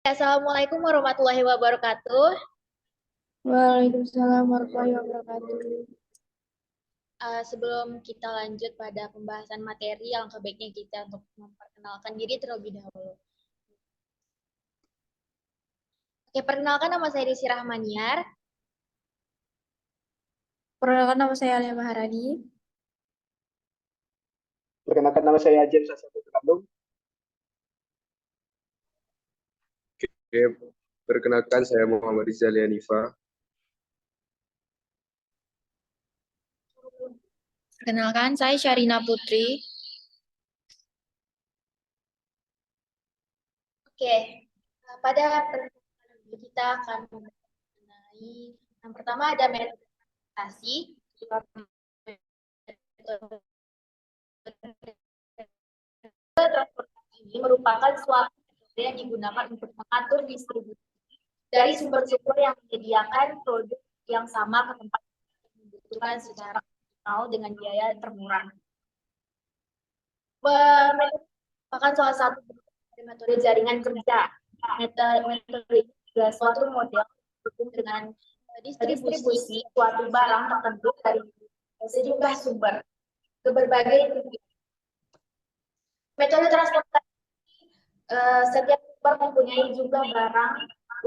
Assalamualaikum warahmatullahi wabarakatuh. Waalaikumsalam warahmatullahi wabarakatuh. Sebelum kita lanjut pada pembahasan materi, alangkah baiknya kita untuk memperkenalkan diri terlebih dahulu. Oke, perkenalkan nama saya Desi Rahmaniar. Perkenalkan nama saya Alia Maharani. Perkenalkan nama saya James Asyafu Bandung. Oke, perkenalkan saya Muhammad Rizal Yanifa. Perkenalkan saya Syarina Putri. Oke, pada pertemuan ini kita akan mengenai yang pertama ada metode transportasi. Transportasi ini merupakan suatu metode yang digunakan untuk mengatur distribusi dari sumber-sumber yang menyediakan produk yang sama ke tempat yang dibutuhkan secara maksimal dengan biaya termurah. Merupakan salah satu metode jaringan kerja. Metode ini juga suatu model dengan distribusi suatu barang tertentu dari sejumlah sumber ke berbagai tujuan. Metode transportasi setiap sumber mempunyai jumlah barang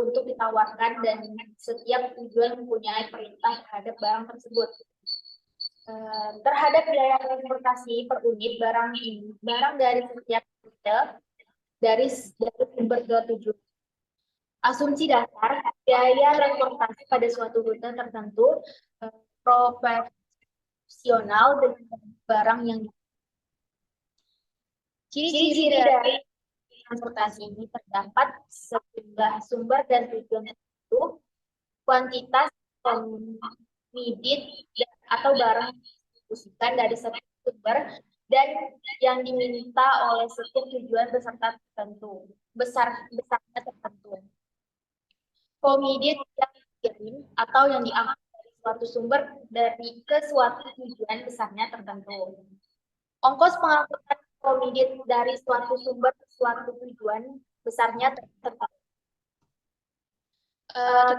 untuk ditawarkan dan setiap tujuan mempunyai perintah terhadap barang tersebut. Terhadap biaya transportasi per unit barang ini, barang dari setiap rute dari sumber ke tujuan. Asumsi dasar biaya transportasi pada suatu rute tertentu proporsional dengan barang yang ciri-ciri dari transportasi ini terdapat sejumlah sumber dan tujuan tertentu, kuantitas komodit atau barang yang didistribusikan dari setiap sumber dan yang diminta oleh setiap tujuan beserta tertentu, besarnya tertentu. Komodit yang dikirim atau yang diangkut dari suatu sumber ke suatu tujuan besarnya tertentu. Ongkos pengangkutan komodit dari suatu sumber ke suatu tujuan besarnya tertentu.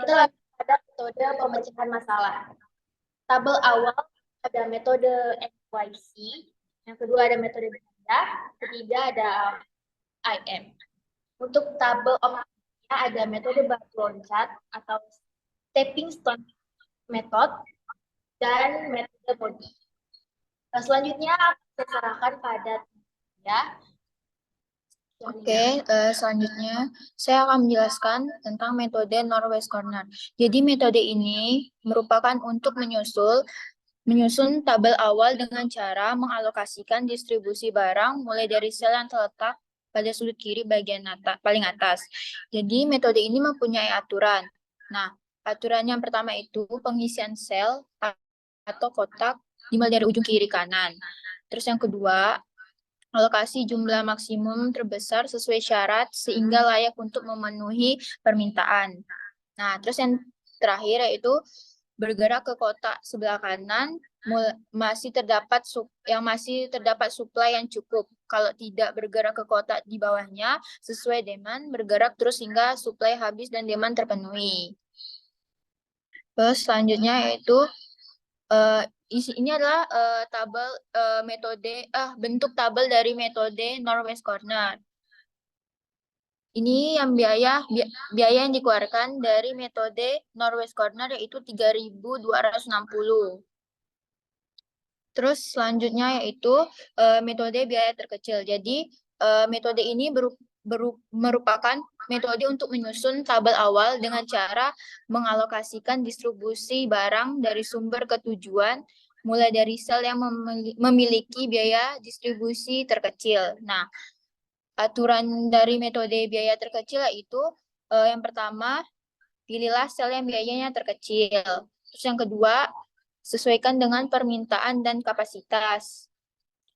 Kita lanjut pada metode pemecahan masalah. Tabel awal ada metode NYC, yang kedua ada metode ganda, ketiga ada IM. Untuk tabel optimnya ada metode batu loncat atau stepping stone method dan metode body. Selanjutnya saya serahkan pada ya. Oke, selanjutnya saya akan menjelaskan tentang metode Northwest Corner. Jadi metode ini merupakan untuk menyusun tabel awal dengan cara mengalokasikan distribusi barang mulai dari sel yang terletak pada sudut kiri bagian paling atas. Jadi metode ini mempunyai aturan. Nah, aturan yang pertama itu pengisian sel atau kotak dimulai dari ujung kiri kanan. Terus yang kedua, alokasi jumlah maksimum terbesar sesuai syarat sehingga layak untuk memenuhi permintaan. Nah, terus yang terakhir yaitu bergerak ke kotak sebelah kanan masih terdapat supply yang cukup. Kalau tidak bergerak ke kotak di bawahnya sesuai demand, bergerak terus hingga supply habis dan demand terpenuhi. Terus selanjutnya yaitu ini adalah bentuk tabel dari metode Northwest Corner. Ini yang biaya yang dikeluarkan dari metode Northwest Corner yaitu 3.260. Terus selanjutnya yaitu metode biaya terkecil. Jadi metode ini merupakan metode untuk menyusun tabel awal dengan cara mengalokasikan distribusi barang dari sumber ke tujuan mulai dari sel yang memiliki biaya distribusi terkecil. Nah, aturan dari metode biaya terkecil yaitu yang pertama, pilihlah sel yang biayanya terkecil. Terus yang kedua, sesuaikan dengan permintaan dan kapasitas.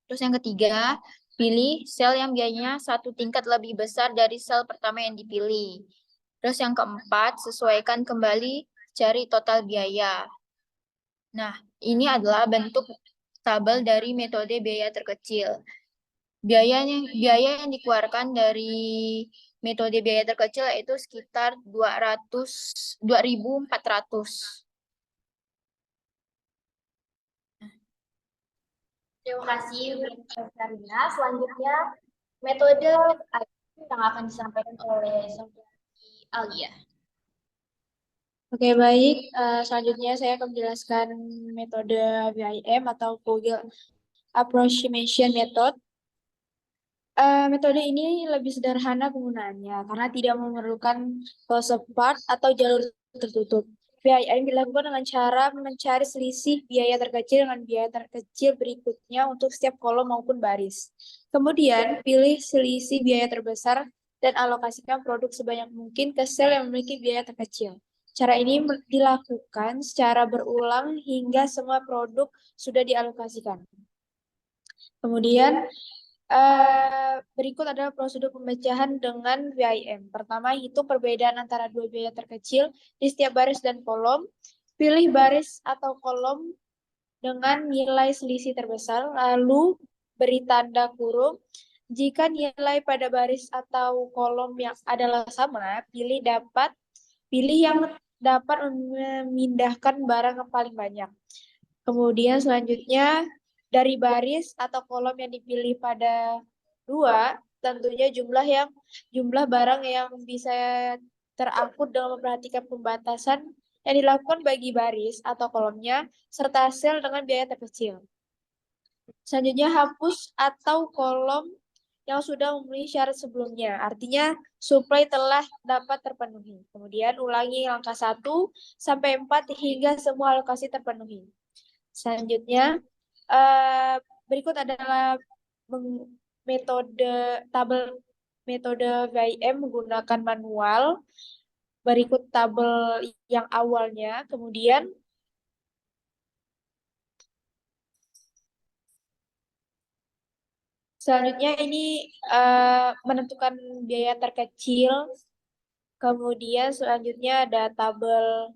Terus yang ketiga, pilih sel yang biayanya satu tingkat lebih besar dari sel pertama yang dipilih. Terus yang keempat, sesuaikan kembali cari total biaya. Nah, ini adalah bentuk tabel dari metode biaya terkecil. Biaya yang dikeluarkan dari metode biaya terkecil yaitu sekitar 2.400. Terima kasih, Karina. Selanjutnya, metode yang akan disampaikan oleh Saudari Alia. Oke, baik. Selanjutnya saya akan menjelaskan metode VIM atau Vogel Approximation Method. Metode ini lebih sederhana penggunaannya karena tidak memerlukan closed path atau jalur tertutup. VIM dilakukan dengan cara mencari selisih biaya terkecil dengan biaya terkecil berikutnya untuk setiap kolom maupun baris. Kemudian, pilih selisih biaya terbesar dan alokasikan produk sebanyak mungkin ke sel yang memiliki biaya terkecil. Cara ini dilakukan secara berulang hingga semua produk sudah dialokasikan. Kemudian, berikut adalah prosedur pemecahan dengan VIM. Pertama, hitung perbedaan antara dua biaya terkecil di setiap baris dan kolom. Pilih baris atau kolom dengan nilai selisih terbesar, lalu beri tanda kurung. Jika nilai pada baris atau kolom yang adalah sama, pilih yang dapat memindahkan barang yang paling banyak. Kemudian selanjutnya, dari baris atau kolom yang dipilih pada dua, tentunya jumlah barang yang bisa terakur dengan memperhatikan pembatasan yang dilakukan bagi baris atau kolomnya, serta sel dengan biaya terkecil. Selanjutnya, hapus atau kolom yang sudah memenuhi syarat sebelumnya. Artinya, suplai telah dapat terpenuhi. Kemudian, ulangi langkah 1 sampai 4 hingga semua alokasi terpenuhi. Selanjutnya, berikut adalah metode VIM menggunakan manual. Berikut tabel yang awalnya, kemudian selanjutnya ini menentukan biaya terkecil. Kemudian selanjutnya ada tabel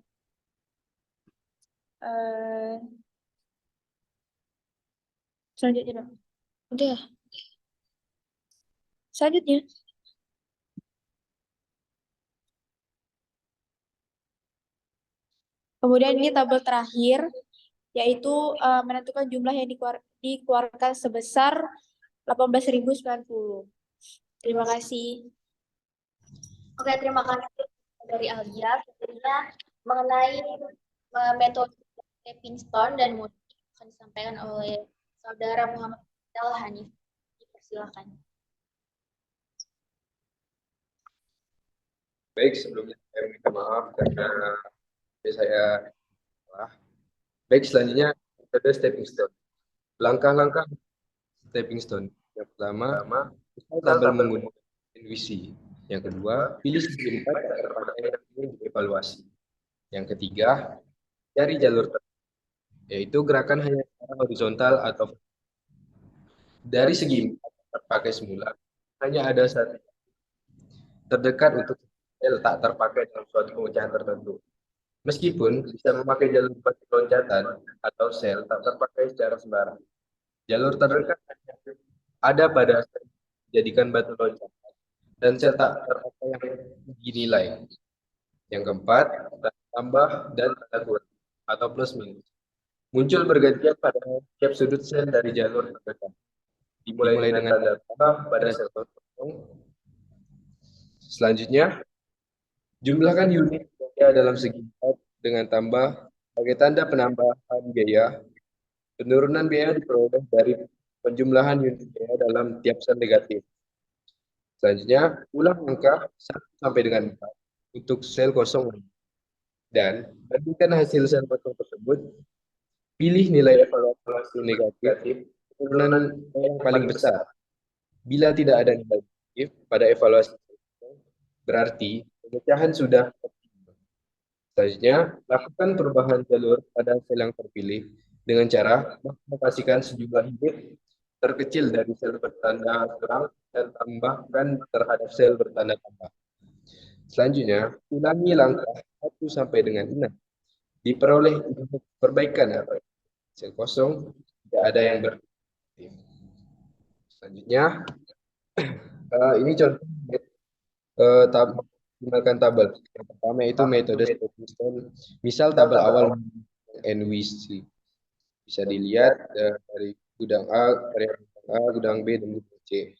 selanjutnya dong. Udah. Selanjutnya. Kemudian ini tabel terakhir, yaitu menentukan jumlah yang dikeluarkan sebesar 18.090. Terima kasih. Oke, terima kasih dari Alia. Sebenarnya mengenai metode stepping stone dan motif akan disampaikan oleh Saudara Muhammad Hanif. Dipersilakan. Baik, sebelumnya saya minta maaf karena saya salah. Baik, selanjutnya metode stepping stone. Langkah-langkah stepping stone. Yang pertama, tabel menggunakan intuisi. Yang kedua, pilih segi 4 yang ingin dievaluasi. Yang ketiga, cari jalur yaitu gerakan hanya secara horizontal atau dari segi 4 terpakai semula. Hanya ada satu terdekat untuk sel tak terpakai dalam suatu pemecahan tertentu. Meskipun bisa memakai jalur batu loncatan atau sel tak terpakai secara sembarang. Jalur terdekat ada pada sel jadikan batu loncatan dan sel tak terpakai yang dinilai. Yang keempat, tambah dan tanda kurang atau plus minus. Muncul bergantian pada setiap sudut sel dari jalur terdekat. Dimulai dengan tanda tambah pada sel kosong. Selanjutnya, jumlahkan unit biaya dalam segi dengan tambah sebagai tanda penambahan biaya. Penurunan biaya diperoleh dari penjumlahan unit biaya dalam tiap sel negatif. Selanjutnya, ulang angka 1 sampai dengan 4 untuk sel kosong dan bandingkan hasil sel kosong tersebut. Pilih nilai evaluasi negatif penurunan yang paling besar. Bila tidak ada nilai negatif pada evaluasi, berarti pemecahan sudah optimal. Selanjutnya, lakukan perubahan jalur pada sel yang terpilih dengan cara mengalokasikan sejumlah unit terkecil dari sel bertanda kurang dan tambahkan terhadap sel bertanda tambah. Selanjutnya, ulangi langkah 1 sampai dengan 6. Diperoleh perbaikan atau sel kosong tidak ada yang beraktif. Selanjutnya, ini contoh menggunakan tabel. Yang pertama itu metode stepping stone. Misal tabel awal NWC. Bisa dilihat dari gudang A, gudang B, dan gudang C.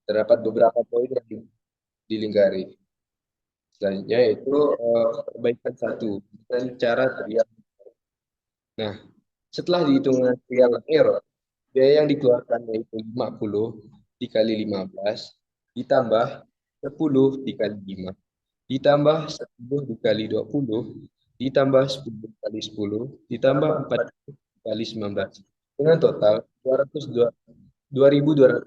Terdapat beberapa poin yang dilingkari. Selanjutnya itu perbaikan satu dengan cara trial. Nah, setelah dihitung dengan trial and error, biaya yang dikeluarkan yaitu 50 dikali 15 ditambah 10 dikali 5 ditambah 10 dikali 20 ditambah 10 dikali 10 ditambah 40 dikali 19 dengan total 2.200.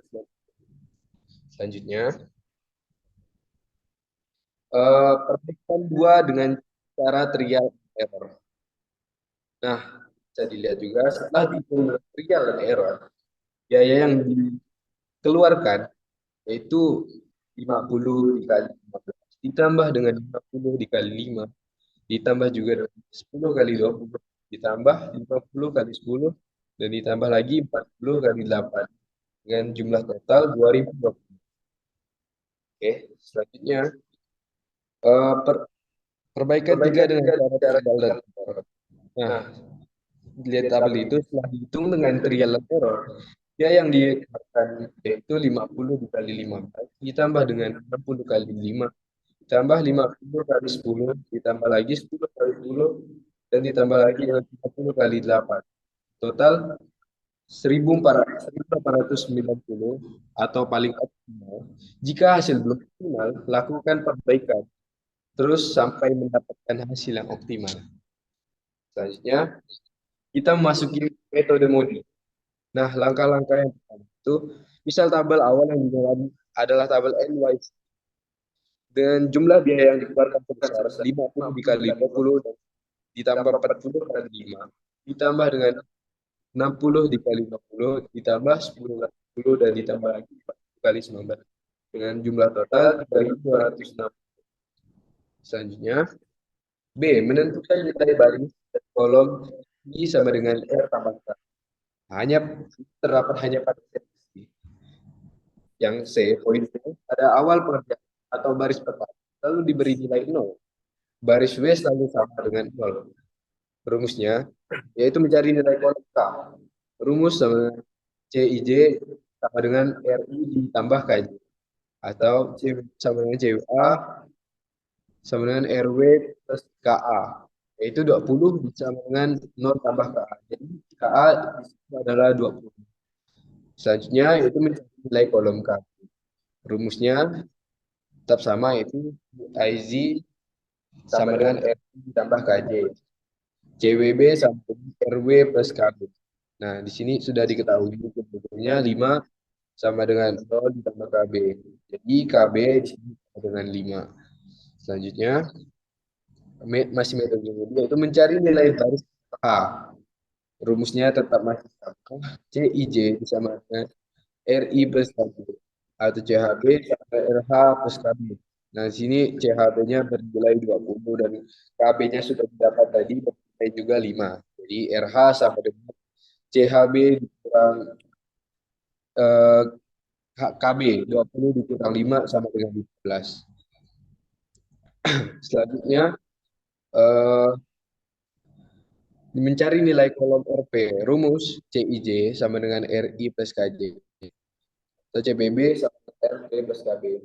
Selanjutnya, perbaikan 2 dengan cara trial and error. Nah, bisa dilihat juga setelah dihitung trial and error, biaya yang dikeluarkan yaitu 50 dikali 15 ditambah dengan 50 dikali 5 ditambah juga dengan 10 kali 20 ditambah 50 kali 10 dan ditambah lagi 40 kali 8 dengan jumlah total 2020. Oke, selanjutnya perbaikan 3 dengan cara trial dan error. Nah, lihat tabel itu setelah dihitung dengan trial and error, ya yang dikeluarkan yaitu 50 dikali 15 ditambah dengan 60 kali 5 ditambah 50 kali 10 ditambah lagi 10 kali 10 dan ditambah lagi dengan 30 kali 8. Total 1.890 atau paling optimal. Jika hasil belum optimal, lakukan perbaikan terus sampai mendapatkan hasil yang optimal. Selanjutnya, kita memasuki metode Modi. Nah, langkah-langkah yang pertama itu, misal tabel awal yang digunakan adalah tabel NYC dengan jumlah biaya yang dikeluarkan sebesar 50 dikali 20 dan ditambah 40 kali 5 ditambah dengan 60 dikali 20 ditambah 10 kali 10 dan ditambah lagi 40 kali 19 dengan jumlah total 3.260. Selanjutnya, B. Menentukan nilai baris dan kolom I sama dengan R tambah K. Terdapat hanya pada seksi. Yang C, poin C, pada awal pengerjaan atau baris pertama lalu diberi nilai 0. Baris W selalu sama dengan 0. Rumusnya yaitu mencari nilai kolom K. Rumus sama CIJ sama dengan RI ditambah KJ. Atau C sama dengan CWA sama dengan RW plus KA. Yaitu 20 sama dengan 0 tambah KA. Jadi KA adalah 20. Selanjutnya yaitu mencari nilai kolom K. Rumusnya tetap sama, yaitu IZ sama dengan RI ditambah KJ. CWB sama dengan RW plus KB. Nah, di sini sudah diketahui kemudiannya 5 sama dengan 0 ditambah KB. Jadi KB di sini sama dengan 5. Selanjutnya, masih metode kedua yaitu mencari nilai baris K. Rumusnya tetap masih sama. CIJ sama dengan RI plus KB. Atau CHB sama RH plus KB. Nah, di sini CHB-nya bernilai 20 dan KB-nya sudah didapat tadi bernilai juga 5. Jadi RH sama dengan CHB dikurang KB 20 dikurang 5 sama dengan 15. Selanjutnya mencari nilai kolom RP. Rumus CIJ sama dengan RI plus KJ. Atau CPB sama dengan RP plus KB.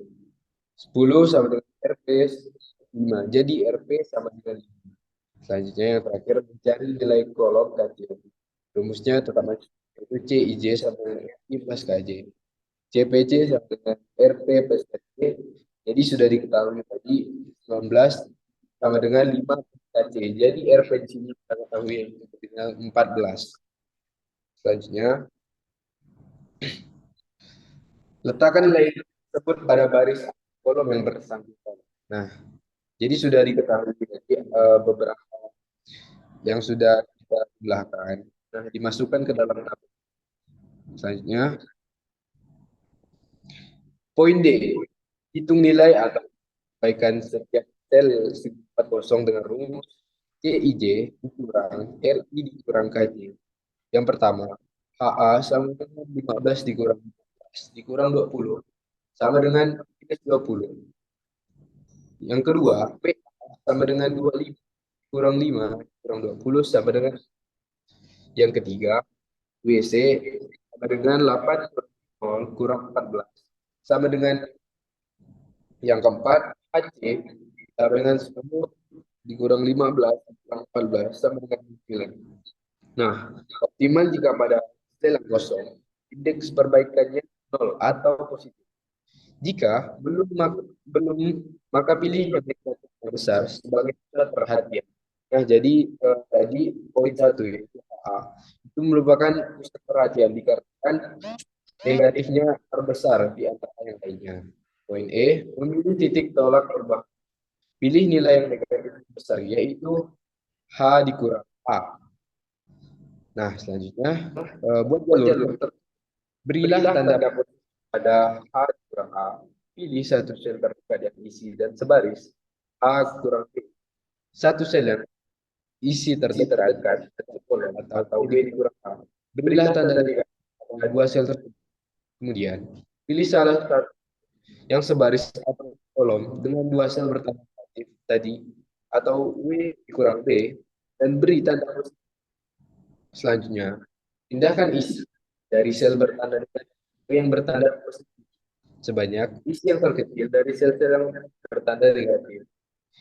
10 sama dengan RP 5. Jadi RP sama dengan 5. Selanjutnya yang terakhir mencari nilai kolom KJ. Rumusnya tetap yaitu CIJ sama dengan RI plus KJ. CPC sama dengan RP plus KJ. Jadi sudah diketahui tadi 19 sama dengan 5 KC. Jadi RP di sini kita ketahui dengan 14. Selanjutnya, letakkan nilai tersebut pada baris kolom yang bersangkutan. Nah, jadi sudah diketahui beberapa yang sudah kita jumlahkan. Nah, dimasukkan ke dalam tabel. Selanjutnya, poin D, hitung nilai atau perbaikan setiap sel segi 40 dengan rumus CIJ dikurang RI dikurang KJ. Yang pertama, HA sama dengan 15 dikurang dikurang 20 sama dengan minus 20. Yang kedua, P sama dengan 25 kurang 5 kurang 20 sama dengan. Yang ketiga, WC sama dengan 8 kurang 14 sama dengan. Yang keempat, AC sama dengan 10 dikurang 15 kurang 14 sama dengan 9. Nah, optimal jika pada sel yang kosong, indeks perbaikannya 0 atau positif. Jika belum, maka pilih yang negatif yang besar sebagai pusat perhatian. Nah, jadi tadi poin 1 yaitu A, itu merupakan pusat perhatian dikarenakan negatifnya terbesar di antara yang lainnya. Poin E, memilih titik tolak perubahan. Pilih nilai yang negatif besar, yaitu H dikurang A. Nah, selanjutnya, buat jalur, berilah tanda pada H kurang A. Pilih satu sel terbuka yang isi dan sebaris A kurang B. Satu sel yang isi terdekat atau B dikurang A. Berilah tanda negatif pada dua sel tersebut. Kemudian, pilih salah satu yang sebaris atau kolom dengan dua sel bertanda negatif tadi atau W dikurang B dan beri tanda positif. Selanjutnya, pindahkan isi dari sel bertanda negatif ke yang bertanda positif sebanyak isi yang terkecil dari sel-sel yang bertanda negatif,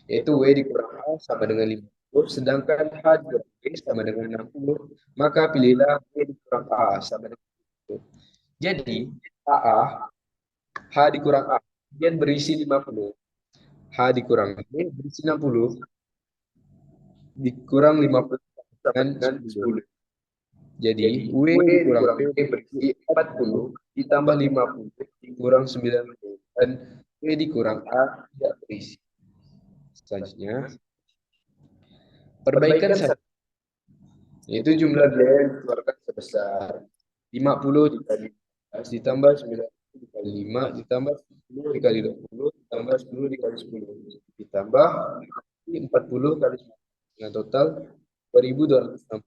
yaitu W dikurang A sama dengan 50, sedangkan H dikurang B sama dengan 60, maka pilihlah W dikurang A sama dengan 50. Jadi, AA, H dikurang A, kemudian berisi 50, H dikurang B berisi 60, dikurang 50 dengan 10. Jadi, W dikurang B berisi 40 ditambah 50 dikurang 90 dan W dikurang A tidak berisi. Selanjutnya, perbaikan saja, yaitu jumlah biaya yang dikeluarkan sebesar 50 dikali 15 ditambah 90 dikali 5 ditambah 10 dikali 20 ditambah 10 dikali 10 ditambah 40 kali 10 dengan total 2260.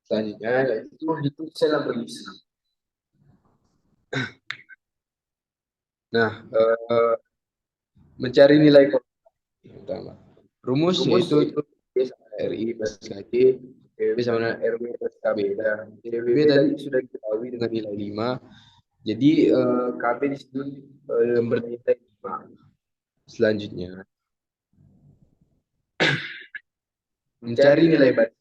Selanjutnya yaitu hitung sel yang berisi. Nah, mencari nilai utama. Rumus yaitu RI plus KJ, PB sama dengan RW plus KB. Nah, PB tadi sudah diketahui dengan nilai 5. Jadi KB di sini bernilai 5. Selanjutnya, mencari nilai batas.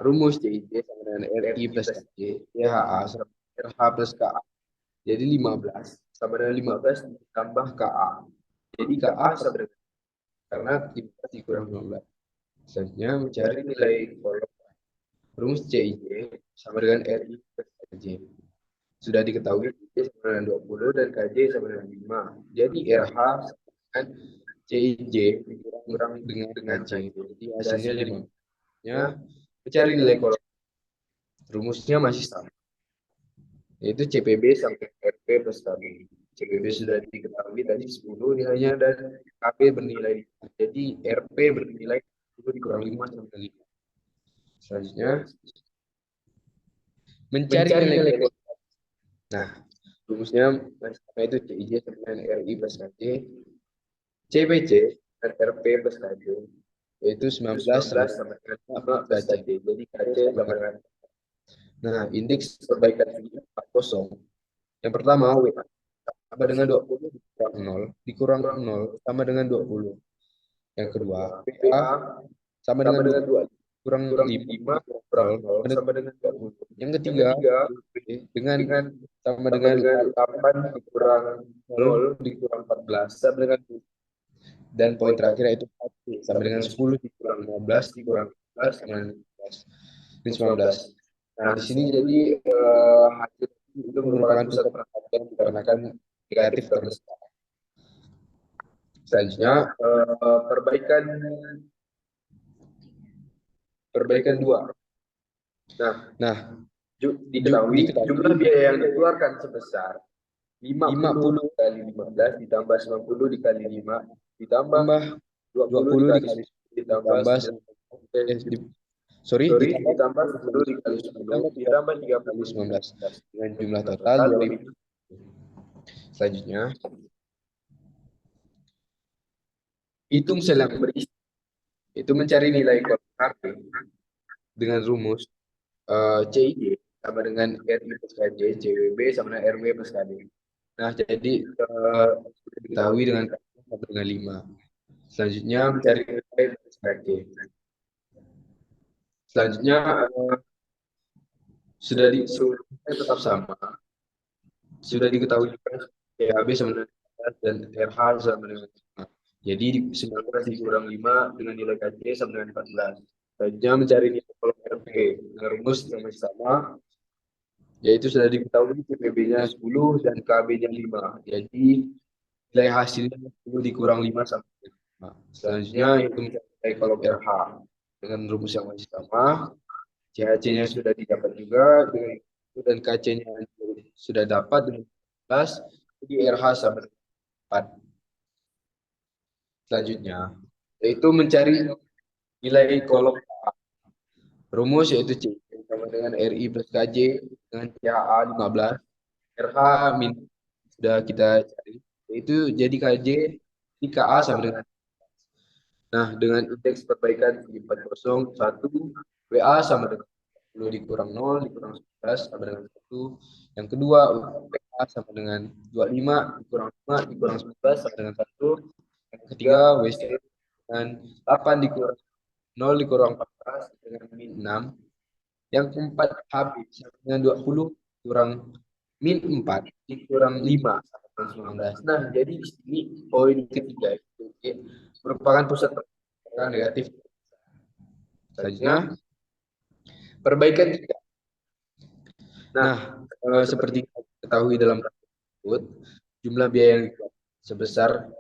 Rumus CIJ sama dengan RI plus KJ, YHA sama RH plus KA. Jadi 15 sama dengan 15 ditambah KA. Jadi KA sama dengan, karena 15 dikurang 15. Selanjutnya mencari nilai kolom. Rumus CIJ sama dengan RI plus KJ. Sudah diketahui CIJ sama dengan 20 dan KJ sama dengan 5. Jadi RH sama dengan CIJ dikurang dengan KJ. Jadi hasilnya 5. Mencari nilai kolom. Rumusnya masih sama, yaitu CPB sampai RP plus KB. CPB sudah diketahui tadi 10 nilainya dan KB bernilai 5. Jadi RP bernilai 10 dikurang 5 sama dengan 5. Selanjutnya, mencari nilai kolom. Nah, rumusnya sama itu CIJ sama dengan RI plus KJ, CPC dan RP plus KJ, yaitu 19 sama dengan 5 plus KJ. Jadi KJ sama dengan. Nah, indeks perbaikan video 40. Yang pertama, W sama dengan 20 dikurang 0 sama dengan 20. Yang kedua, PA sama dengan 2 kurang 5 kurang 0 sama dengan 20. Yang ketiga, dengan sama dengan 8 dikurang 0 dikurang 14 sama dengan 2. Dan poin terakhir yaitu sama dengan 10 dikurang 15 dikurang 15 sama dengan 19. Nah, di sini jadi hasil itu merupakan pusat perhatian dikarenakan negatif terbesar. Selanjutnya, perbaikan 2. Nah, diketahui jumlah biaya yang dikeluarkan sebesar 50 kali 15 ditambah 90 dikali 5 ditambah 20 dikali 10 ditambah Sorry, ditambah 10 dikali 10 ditambah 3 kali 19 dengan jumlah total 2000. Selanjutnya, hitung sel yang berisi. Itu mencari nilai kolom HP dengan rumus CIJ sama dengan RI plus KJ, CWB sama dengan RW plus KD. Nah, jadi diketahui dengan sama dengan 5. Selanjutnya mencari nilai plus KJ. Selanjutnya sudah tetap sama. Sudah diketahui juga PHB sama dengan 14 dan RH sama dengan 5. Jadi 19 dikurang 5 dengan nilai KJ sama dengan 14. Selanjutnya mencari nilai kolom RP dengan rumus yang masih sama, yaitu sudah diketahui CPB-nya 10 dan KB-nya 5. Jadi nilai hasilnya 10 dikurang 5 sama dengan 5. Selanjutnya itu mencari nilai kolom RH dengan rumus yang masih sama. CHC-nya sudah didapat juga dengan itu, dan KC-nya sudah dapat dengan 14. Jadi RH sama dengan 4. Selanjutnya yaitu mencari nilai kolom A. Rumus yaitu C sama dengan RI plus KJ dengan CHA 15. RH min sudah kita cari, yaitu jadi KJ di KA sama dengan. Nah, dengan indeks perbaikan 401, WA sama dengan 10 dikurang 0 dikurang 11 sama dengan 1. Yang kedua, WA sama dengan 25 dikurang 5 dikurang 11 sama dengan 1. Yang ketiga, WC dengan 8 dikurang 0 dikurang 14 dengan min 6. Yang keempat, HB sama dengan 20 kurang min 4 dikurang 5 sama dengan 19. Nah, jadi di sini poin ketiga itu merupakan pusat perbaikan negatif. Selanjutnya, perbaikan tiga. Nah, seperti kita ketahui dalam tersebut, jumlah biaya yang sebesar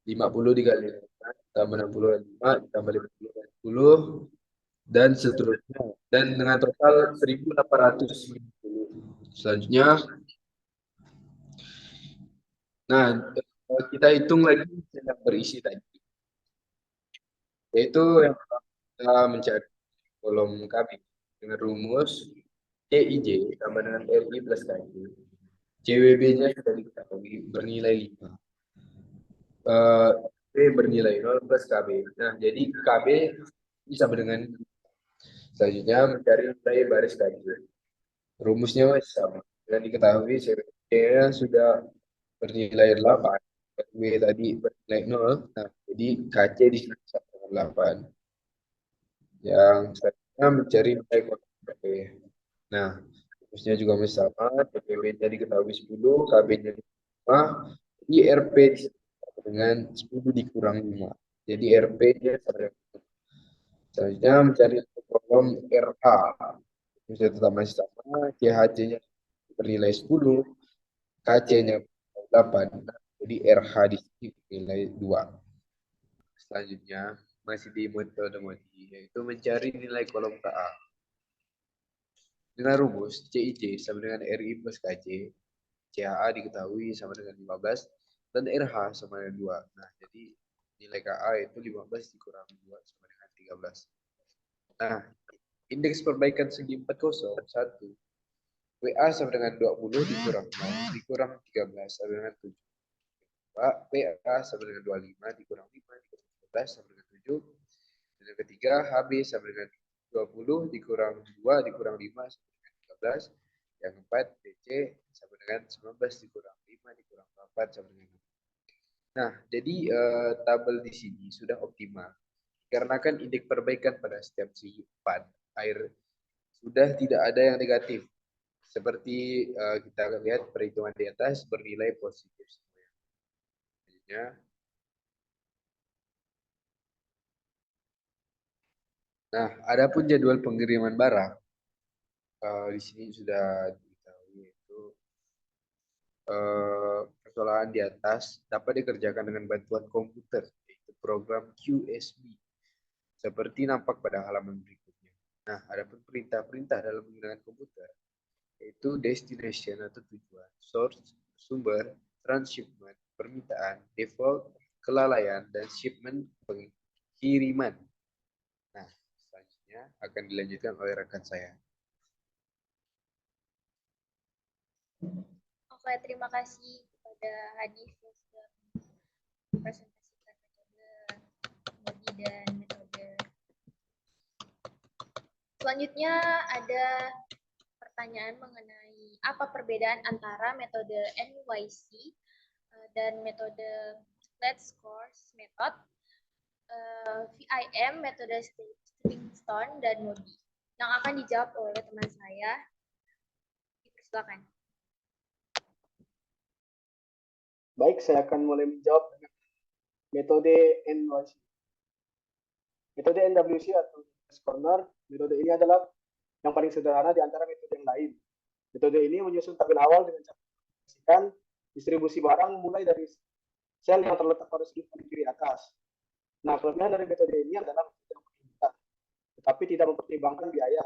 50 dikali 5 tambah 65 tambah 50 dan seterusnya, dan dengan total 1890. Selanjutnya, nah kita hitung lagi yang berisi tadi, yaitu yang kita mencari kolom KB dengan rumus CIJ sama dengan RI plus KJ. CWB-nya sudah diketahui bernilai 5. B bernilai 0 plus KB. Nah, jadi KB sama dengan. Selanjutnya mencari nilai baris KJ. Rumusnya masih sama. Dan diketahui CWB-nya sudah bernilai 8. W tadi bernilai 0. Nah, jadi KC di sini sama dengan 8. Yang selanjutnya mencari nilai kolom KB. Nah, rumusnya juga masih sama. CPB-nya diketahui 10, KB-nya 5. Jadi RP dengan 10 dikurang 5. Jadi RP-nya sama dengan 5. Selanjutnya mencari kolom RH. Bisa tetap masih sama. CHC-nya bernilai 10. KC-nya 8. Jadi RH di sini nilai 2. Selanjutnya masih di metode MODI, yaitu mencari nilai kolom KA. Dengan rumus CIJ sama dengan RI plus KJ, CHA diketahui sama dengan 15 dan RH sama dengan 2. Nah, jadi nilai KA itu 15 dikurang 2 sama dengan 13. Nah, indeks perbaikan segi 40 1. WA sama dengan 20 dikurang 0 dikurang 13 sama dengan 7. WA sama dengan 25 dikurang 5 dikurang 11 sama dengan 7. Dan yang ketiga, HB sama dengan 20 dikurang 2 dikurang 5 sama dengan 13. Yang keempat, DC sama dengan 19 dikurang 5 dikurang 4 sama dengan 5. Nah, jadi tabel di sini sudah optimal. Karena kan indeks perbaikan pada setiap segi 4 air sudah tidak ada yang negatif. Seperti kita lihat perhitungan di atas bernilai positif semua. Selanjutnya, nah, adapun jadwal pengiriman barang di sini sudah diketahui, yaitu persoalan di atas dapat dikerjakan dengan bantuan komputer, yaitu program QSB, seperti nampak pada halaman berikutnya. Nah, adapun perintah-perintah dalam menggunakan komputer, yaitu destination atau tujuan, source, sumber, transshipment, permintaan, default, kelalaian, dan shipment pengiriman. Nah, selanjutnya selanjutnya akan dilanjutkan oleh rekan saya. Oke, terima kasih kepada Hanif yang sudah mempresentasikan metode Modi dan metode. Selanjutnya ada pertanyaan mengenai apa perbedaan antara metode NYC dan metode Let's Course Method, VIM, metode Stepping Stone, dan Modi. Yang akan dijawab oleh teman saya. Silakan. Baik, saya akan mulai menjawab dengan metode NYC. Metode NWC atau Northwest Corner, metode ini adalah yang paling sederhana di antara metode yang lain. Metode ini menyusun tabel awal dengan cara memprediksikan distribusi barang mulai dari sel yang terletak pada sudut paling kiri atas. Nah, kelebihan dari metode ini adalah metode yang paling mudah, tetapi tidak mempertimbangkan biaya.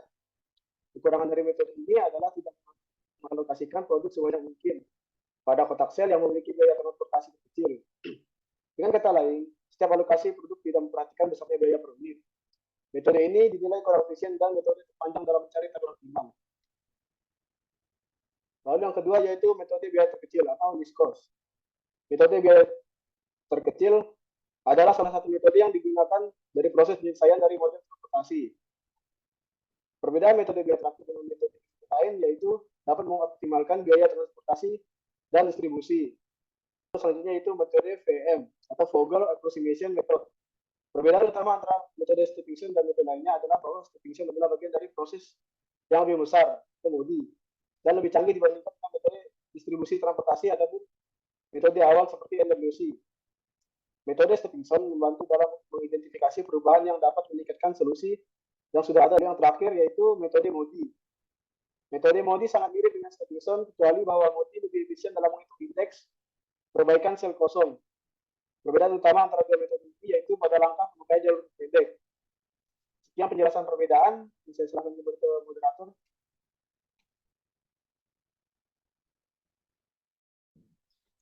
Kekurangan dari metode ini adalah tidak mengalokasikan produk sebanyak mungkin pada kotak sel yang memiliki biaya transportasi kecil. Dengan kata lain, setiap alokasi produk tidak memperhatikan besarnya biaya per unit. Metode ini dinilai kurang efisien dan metode terpanjang dalam mencari tabel optimal. Lalu yang kedua yaitu metode biaya terkecil atau least cost. Metode biaya terkecil adalah salah satu metode yang digunakan dari proses penyelesaian dari model transportasi. Perbedaan metode biaya terakhir dengan metode lain yaitu dapat mengoptimalkan biaya transportasi dan distribusi. Selanjutnya itu metode VM atau Vogel Approximation Method. Perbedaan utama antara metode Stephenson dan metode lainnya adalah bahwa Stephenson adalah bagian dari proses yang lebih besar, atau Modi, dan lebih canggih dibandingkan dengan metode distribusi transportasi ataupun metode awal seperti NWC. Metode Stephenson membantu dalam mengidentifikasi perubahan yang dapat meningkatkan solusi yang sudah ada. Yang terakhir yaitu metode Modi. Metode Modi sangat mirip dengan Stephenson, kecuali bahwa Modi lebih efisien dalam menghitung indeks perbaikan sel kosong. Perbedaan utama antara dua metode ini yaitu pada langkah memakai jalur pendek. Sekian penjelasan perbedaan. Saya silakan ke moderator.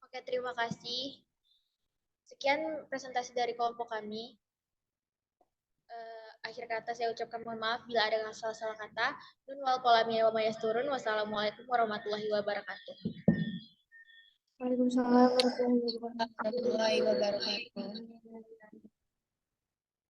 Oke, terima kasih. Sekian presentasi dari kelompok kami. Akhir kata saya ucapkan mohon maaf bila ada salah-salah kata. Nun wal kolamia wa mayasturun. Wassalamualaikum warahmatullahi wabarakatuh. Waalaikumsalam warahmatullahi wabarakatuh. Warahmatullahi wabarakatuh.